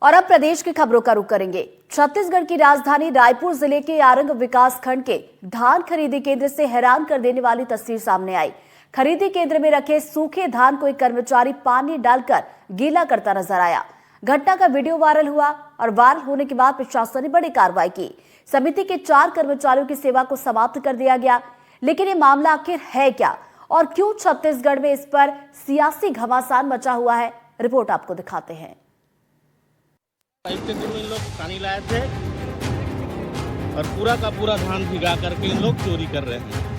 और अब प्रदेश की खबरों का रुख करेंगे। छत्तीसगढ़ की राजधानी रायपुर जिले के आरंग विकास खंड के धान खरीदी केंद्र से हैरान कर देने वाली तस्वीर सामने आई। खरीदी केंद्र में रखे सूखे धान को एक कर्मचारी पानी डालकर गीला करता नजर आया। घटना का वीडियो वायरल हुआ और वायरल होने के बाद प्रशासन ने बड़ी कार्रवाई की। समिति के 4 कर्मचारियों की सेवा को समाप्त कर दिया गया। लेकिन ये मामला आखिर है क्या और क्यों छत्तीसगढ़ में इस पर सियासी घमासान मचा हुआ है, रिपोर्ट आपको दिखाते हैं। पाइप के थ्रू इन लोग पानी लाए थे और पूरा का पूरा धान भिगा करके इन लोग चोरी कर रहे हैं।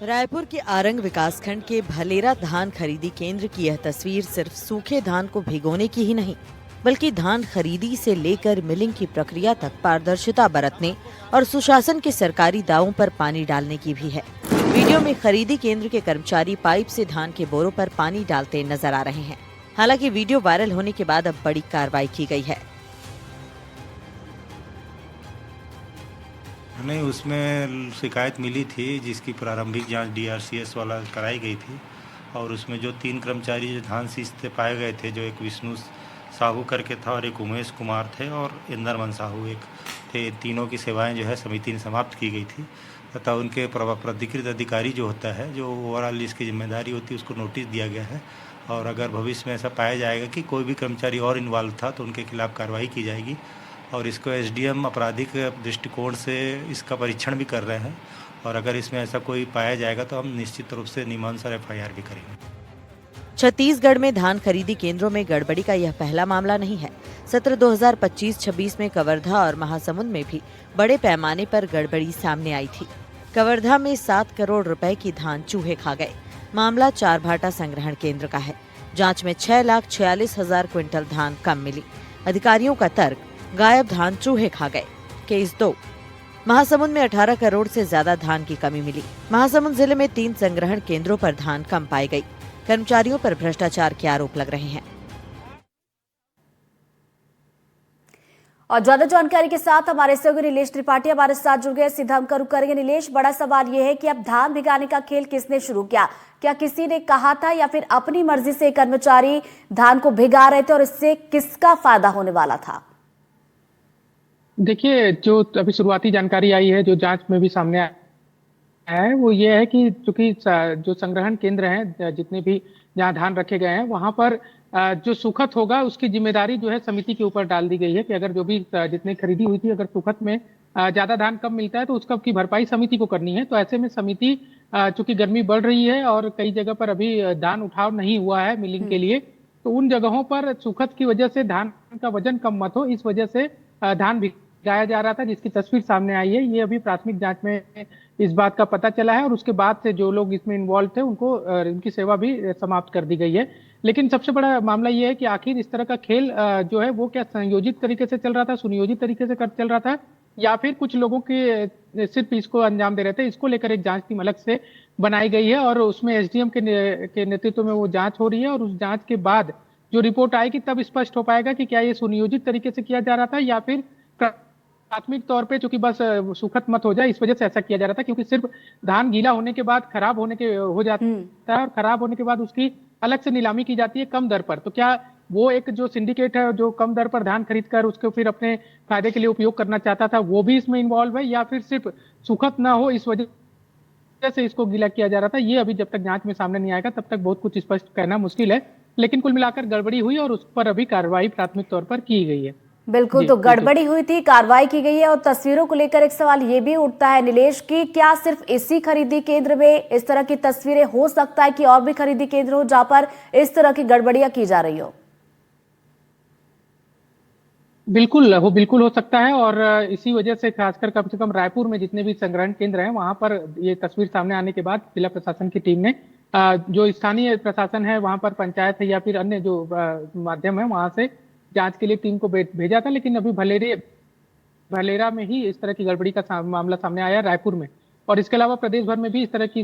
रायपुर के आरंग विकासखंड के भलेरा धान खरीदी केंद्र की यह तस्वीर सिर्फ सूखे धान को भिगोने की ही नहीं, बल्कि धान खरीदी से लेकर मिलिंग की प्रक्रिया तक पारदर्शिता बरतने और सुशासन के सरकारी दावों पर पानी डालने की भी है। वीडियो में खरीदी केंद्र के कर्मचारी पाइप से धान के बोरों पर पानी डालते नजर आ रहे हैं। हालांकि वीडियो वायरल होने के बाद अब बड़ी कार्रवाई की गई है। नहीं, उसमें शिकायत मिली थी जिसकी प्रारंभिक जांच DRCS वाला कराई गई थी और उसमें जो 3 कर्मचारी जो धान सींचते पाए गए थे, जो एक विष्णु साहू करके था और एक उमेश कुमार थे और इंदरमन साहू एक थे, तीनों की सेवाएं जो है समिति ने समाप्त की गई थी तथा उनके प्राधिकृत अधिकारी जो होता है, जो ओवरऑल इसकी जिम्मेदारी होती है, उसको नोटिस दिया गया है और अगर भविष्य में ऐसा पाया जाएगा कि कोई भी कर्मचारी और इन्वॉल्व था तो उनके खिलाफ कार्रवाई की जाएगी और इसको SDM आपराधिक दृष्टिकोण से इसका परीक्षण भी कर रहे हैं और अगर इसमें ऐसा कोई पाया जाएगा तो हम निश्चित रूप से नियमानुसार FIR भी करेंगे। छत्तीसगढ़ में धान खरीदी केंद्रों में गड़बड़ी का यह पहला मामला नहीं है। सत्र 2025-26 में कवर्धा और महासमुंद में भी बड़े पैमाने पर गड़बड़ी सामने आई थी। कवर्धा में 7 करोड़ रुपए की धान चूहे खा गए। मामला चारभाटा संग्रहण केंद्र का है। जांच में 6,46,000 क्विंटल धान कम मिली। अधिकारियों का तर्क, गायब धान चूहे खा गए। केस 2, महासमुंद में 18 करोड़ से ज्यादा धान की कमी मिली। महासमुंद जिले में 3 संग्रहण केंद्रों पर धान कम पाई गई। कर्मचारियों पर भ्रष्टाचार के आरोप लग रहे हैं। और ज्यादा जानकारी के साथ हमारे सहयोगी नीलेश त्रिपाठी हमारे साथ जुड़ गए। सीधा हम का रुख करेंगे। नीलेश, बड़ा सवाल यह है कि अब धान भिगाने का खेल किसने शुरू किया? क्या किसी ने कहा था या फिर अपनी मर्जी से कर्मचारी धान को भिगा रहे थे और इससे किसका फायदा होने वाला था? देखिए, जो अभी शुरुआती जानकारी आई है, जो जांच में भी सामने आया है, वो ये है कि चूंकि जो संग्रहण केंद्र हैं, जितने भी जहाँ धान रखे गए हैं, वहां पर जो सुखत होगा उसकी जिम्मेदारी जो है समिति के ऊपर डाल दी गई है कि अगर जो भी जितनी खरीदी हुई थी, अगर सुखत में ज्यादा धान कम मिलता है तो उसका की भरपाई समिति को करनी है। तो ऐसे में समिति, चूंकि गर्मी बढ़ रही है और कई जगह पर अभी धान उठाव नहीं हुआ है मिलिंग के लिए, तो उन जगहों पर सुखत की वजह से धान का वजन कम मत हो, इस वजह से धान भिगाया जा रहा था, जिसकी तस्वीर सामने आई है। ये अभी प्राथमिक जांच में इस बात का पता चला है और उसके बाद से जो लोग इसमें इन्वॉल्व थे उनको उनकी सेवा भी समाप्त कर दी गई है। लेकिन सबसे बड़ा मामला ये है कि आखिर इस तरह का खेल जो है वो क्या संयोजित तरीके से चल रहा था, सुनियोजित तरीके से चल रहा था, या फिर कुछ लोगों के सिर्फ इसको अंजाम दे रहे थे? इसको लेकर एक जांच टीम अलग से बनाई गई है और उसमें SDM के नेतृत्व में वो जांच हो रही है और उस जांच के बाद जो रिपोर्ट आएगी तब स्पष्ट हो पाएगा कि क्या ये सुनियोजित तरीके से किया जा रहा था या फिर प्राथमिक तौर पे चूंकि बस सुखत मत हो जाए इस वजह से ऐसा किया जा रहा था, क्योंकि सिर्फ धान गीला होने के बाद खराब होने के हो जाता है और खराब होने के बाद उसकी अलग से नीलामी की जाती है कम दर पर। तो क्या वो एक जो सिंडिकेट है जो कम दर पर धान खरीद कर उसको फिर अपने फायदे के लिए उपयोग करना चाहता था, वो भी इसमें इन्वॉल्व है या फिर सिर्फ सुखत ना हो इस वजह से इसको गीला किया जा रहा था? ये अभी जब तक जांच में सामने नहीं आएगा तब तक बहुत कुछ स्पष्ट कहना मुश्किल है। लेकिन कुल मिलाकर गड़बड़ी हुई और उस पर अभी कार्रवाई प्राथमिक तौर पर की गई है। बिल्कुल, तो गड़बड़ी हुई थी, कार्रवाई की गई है। और तस्वीरों को लेकर एक सवाल ये भी उठता है नीलेश की, क्या सिर्फ इसी खरीदी केंद्र में इस तरह की तस्वीरें हो सकता है कि और भी खरीदी केंद्र हो जहां पर इस तरह की गड़बड़ियां की जा रही हो? बिल्कुल हो सकता है और इसी वजह से खासकर कम से कम रायपुर में जितने भी संग्रहण केंद्र हैं वहां पर ये तस्वीर सामने आने के बाद जिला प्रशासन की टीम ने जो स्थानीय प्रशासन है वहां पर पंचायत है या फिर अन्य जो माध्यम है वहां से जांच के लिए टीम को भेजा था। लेकिन अभी भलेरा में ही इस तरह की गड़बड़ी का मामला सामने आया रायपुर में, और इसके अलावा प्रदेश भर में भी इस तरह की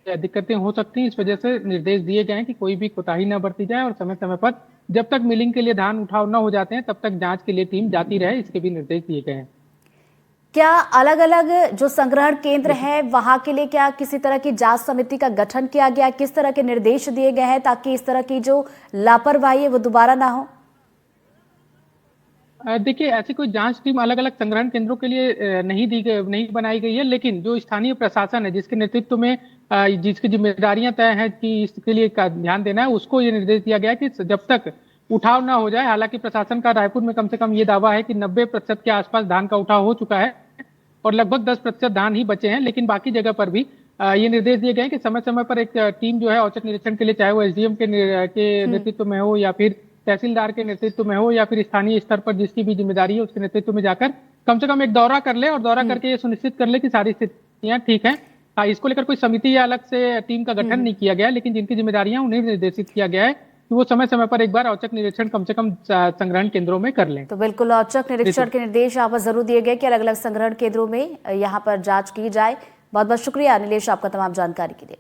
दिक्कतें हो सकती हैं। इस वजह से निर्देश दिए गए हैं कि कोई भी कोताही न बरती जाए और समय समय पर जब तक मिलिंग के लिए धान उठाव न हो जाते हैं तब तक जांच के लिए टीम जाती रहे, इसके भी निर्देश दिए गए हैं। क्या अलग अलग जो संग्रहण केंद्र है वहां के लिए क्या किसी तरह की जांच समिति का गठन किया गया है? किस तरह के निर्देश दिए गए हैं ताकि इस तरह की जो लापरवाही है वो दोबारा ना हो? देखिए, ऐसी कोई जांच टीम अलग अलग संग्रहण केंद्रों के लिए नहीं बनाई गई है, लेकिन जो स्थानीय प्रशासन है जिसके नेतृत्व में जिसकी जिम्मेदारियां तय हैं कि इसके लिए ध्यान देना है, उसको ये निर्देश दिया गया है कि जब तक उठाव ना हो जाए। हालांकि प्रशासन का रायपुर में कम से कम ये दावा है कि 90% के आसपास धान का उठाव हो चुका है और लगभग 10% धान ही बचे हैं, लेकिन बाकी जगह पर भी ये निर्देश दिए गए हैं कि समय समय पर एक टीम जो है औचक निरीक्षण के लिए, चाहे वो एसडीएम के नेतृत्व में हो या फिर तहसीलदार के नेतृत्व में हो या फिर स्थानीय स्तर पर जिसकी भी जिम्मेदारी है उसके नेतृत्व में जाकर कम से कम एक दौरा कर ले और दौरा करके ये सुनिश्चित कर ले कि सारी स्थितियां ठीक हैं। हाँ, इसको लेकर कोई समिति या अलग से टीम का गठन नहीं किया गया, लेकिन जिनकी जिम्मेदारियां उन्हें निर्देशित किया गया है कि वो समय समय पर एक बार औचक निरीक्षण कम से कम संग्रहण केंद्रों में कर लें। तो बिल्कुल औचक निरीक्षण के निर्देश यहाँ पर जरूर दिए गए कि अलग अलग संग्रहण केंद्रों में यहाँ पर जांच की जाए। बहुत बहुत शुक्रिया नीलेश आपका तमाम जानकारी के लिए।